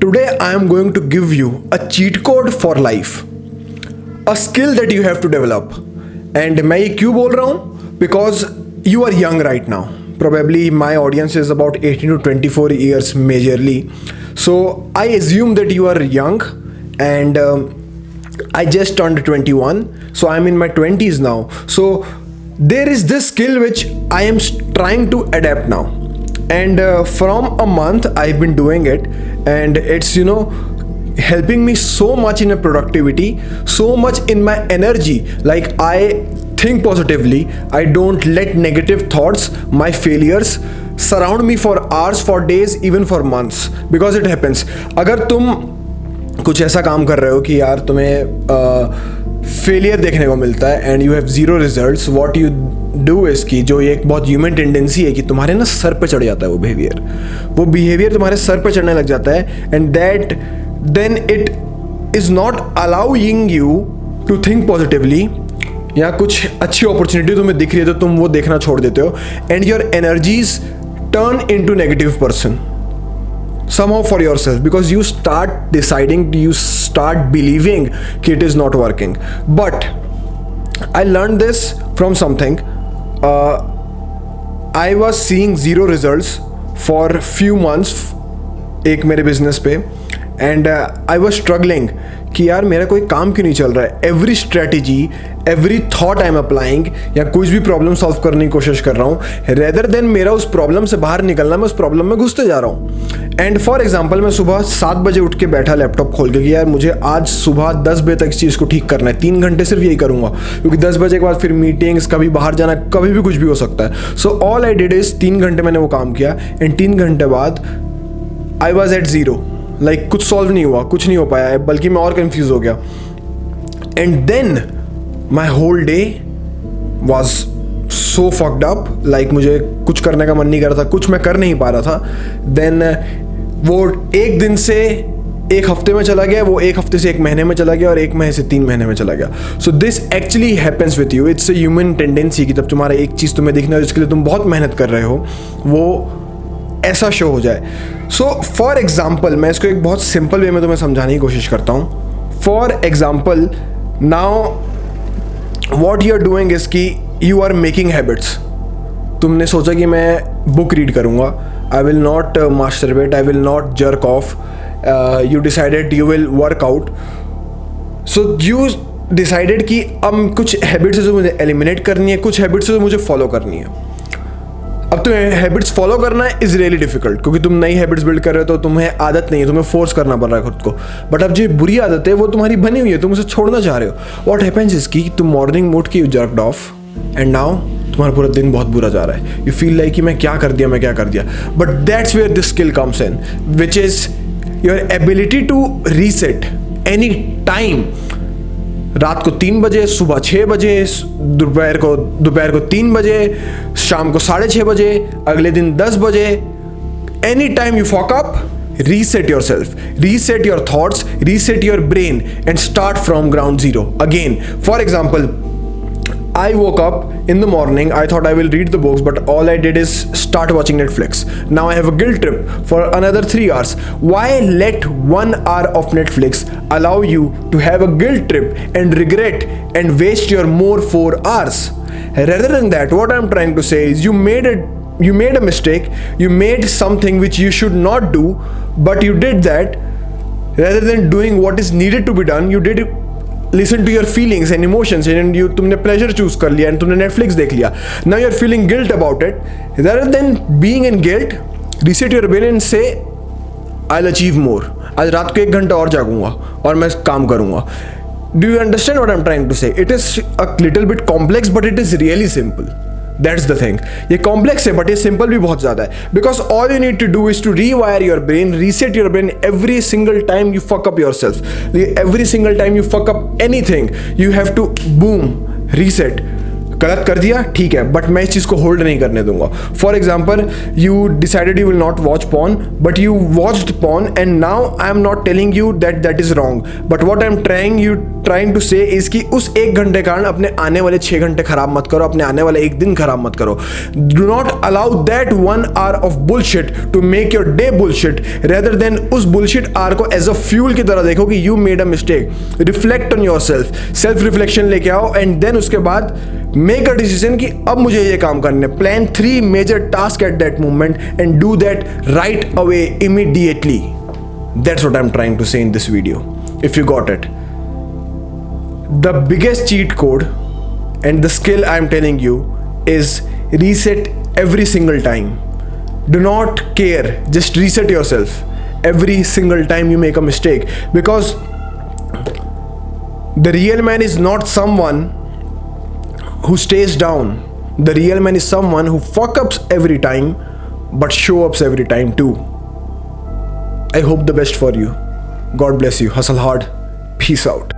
Today I am going to give you a cheat code for life, a skill that you have to develop. And मैं ये क्यों बोल रहा हूँ? Because you are young right now. Probably my audience is about 18 to 24 years majorly. So I assume that you are young and I just turned 21. So I'm in my 20s now. So there is this skill which I am trying to adapt now. And from a month I've been doing it, and it's helping me so much in my productivity, so much in my energy. Like I think positively, I don't let negative thoughts, my failures surround me for hours, for days, even for months, because it happens. अगर तुम कुछ ऐसा काम कर रहे हो कि यार तुम्हें फेलियर देखने को मिलता है and you have zero results, what you do is कि जो ये एक बहुत ह्यूमन टेंडेंसी है कि तुम्हारे ना सर पे चढ़ जाता है वो बिहेवियर तुम्हारे सर पे चढ़ने लग जाता है, and that then it is not allowing you to think positively, या कुछ अच्छी अपॉर्चुनिटी तुम्हें दिख रही है तो तुम वो देखना छोड़ देते हो, and your energies turn into negative person somehow for yourself, because you start deciding, you start believing it is not working. But I learned this from something. I was seeing zero results for few months एक मेरे business पे, and I was struggling कि यार मेरा कोई काम क्यों नहीं चल रहा है. Every strategy, every thought I am applying, या कुछ भी प्रॉब्लम सॉल्व करने की कोशिश कर रहा हूँ, रेदर देन मेरा उस प्रॉब्लम से बाहर निकलना, मैं उस प्रॉब्लम में घुसते जा रहा हूँ. एंड फॉर एग्जाम्पल मैं सुबह 7 बजे उठ के बैठा लैपटॉप खोल के कि यार मुझे आज सुबह 10 बजे तक इस चीज़ को ठीक करना है, 3 घंटे सिर्फ यही करूँगा, क्योंकि 10 बजे के बाद फिर मीटिंग्स, कभी बाहर जाना, कभी भी कुछ भी हो सकता है. So all I did is 3 घंटे मैंने वो काम किया, एंड 3 घंटे बाद I was at zero. Like कुछ सॉल्व नहीं हुआ, कुछ नहीं हो पाया, बल्कि मैं और कंफ्यूज हो गया. And then my whole day was so fucked up. Like मुझे कुछ करने का मन नहीं कर रहा था, कुछ मैं कर नहीं पा रहा था. देन वो एक दिन से एक हफ्ते में चला गया, वो एक हफ्ते से एक महीने में चला गया, और एक महीने से 3 महीने में चला गया. So this actually happens with you. It's a human tendency कि जब तुम्हारा एक चीज़ तुम्हें दिखना है जिसके लिए तुम बहुत मेहनत कर रहे हो, वो ऐसा शो हो जाए. सो फॉर एग्जाम्पल, मैं इसको एक बहुत सिंपल वे में तुम्हें समझाने की कोशिश करता हूँ. For example, now what you are doing is कि यू आर मेकिंग हैबिट्स. तुमने सोचा कि मैं बुक रीड करूँगा, I will not masturbate, I will not jerk off. You decided you will work out. So you decided कि अब कुछ habits जो मुझे एलिमिनेट करनी है, कुछ हैबिट्स जो मुझे फॉलो करनी है. अब तुम्हें हैबिट्स फॉलो करना है इज रियली डिफिकल्ट, क्योंकि तुम नई हैबिट्स बिल्ड कर रहे हो तो तुम्हें आदत नहीं है, तुम्हें फोर्स करना पड़ रहा है खुद को. बट अब जो बुरी आदत है वो तुम्हारी बनी हुई है, तुम उसे छोड़ना चाह रहे हो. व्हाट हैपेंस इज कि तुम मॉर्निंग में उठ के you jerked of, and now तुम्हारा पूरा दिन बहुत बुरा जा रहा है. यू फील लाइक कि मैं क्या कर दिया. But that's where this skill comes in, which is your ability to reset any time. रात को 3 बजे, सुबह 6 बजे, दोपहर को 3 बजे, शाम को 6:30 बजे, अगले दिन 10 बजे. Any time you fuck up, reset yourself, reset your thoughts, reset your brain, and start from ground zero again. For example, I woke up in the morning, I thought I will read the books, but all I did is start watching Netflix. Now I have a guilt trip for another 3 hours. Why let 1 hour of Netflix allow you to have a guilt trip and regret and waste your more 4 hours? Rather than that, what I'm trying to say is you made a mistake, you made something which you should not do, but you did that. Rather than doing what is needed to be done, you did listen to your feelings and emotions, and तुमने pleasure choose कर लिया, and तुमने Netflix देख लिया. Now you're feeling guilt about it. Rather than being in guilt, reset your brain and say, I'll achieve more. आज रात को 1 घंटा और जागूंगा और मैं काम करूंगा. Do you understand what I'm trying to say? It is a little bit complex, but it is really simple. That's the thing. ये complex है, but ये simple भी बहुत ज़्यादा है. Because all you need to do is to rewire your brain, reset your brain every single time you fuck up yourself. Every single time you fuck up anything, you have to boom, reset. गलत कर दिया ठीक है, but मैं इस चीज़ को hold नहीं करने दूंगा. For example, you decided you will not watch porn, but you watched porn and now I am not telling you that is wrong, but what I am trying to say is कि उस 1 घंटे कारण अपने आने वाले 6 घंटे खराब मत करो, अपने आने वाले 1 दिन खराब मत करो. Do not allow that 1 hour of bullshit to make your day bullshit, rather than उस बुलशिट आवर को एज अ फ्यूल की तरह देखो कि you made a mistake. Reflect on yourself reflection लेके आओ एंड देन उसके बाद मेक अ डिसीजन कि अब मुझे ये काम करने. Plan 3 major task at that moment and do that right away immediately. That's what I'm trying to say in this video, if you got it. The biggest cheat code and the skill I'm telling you is reset every single time. Do not care, just reset yourself every single time you make a mistake, because the real man is not someone who stays down. The real man is someone who fuck ups every time but show ups every time too. I hope the best for you. God bless you. Hustle hard. Peace out.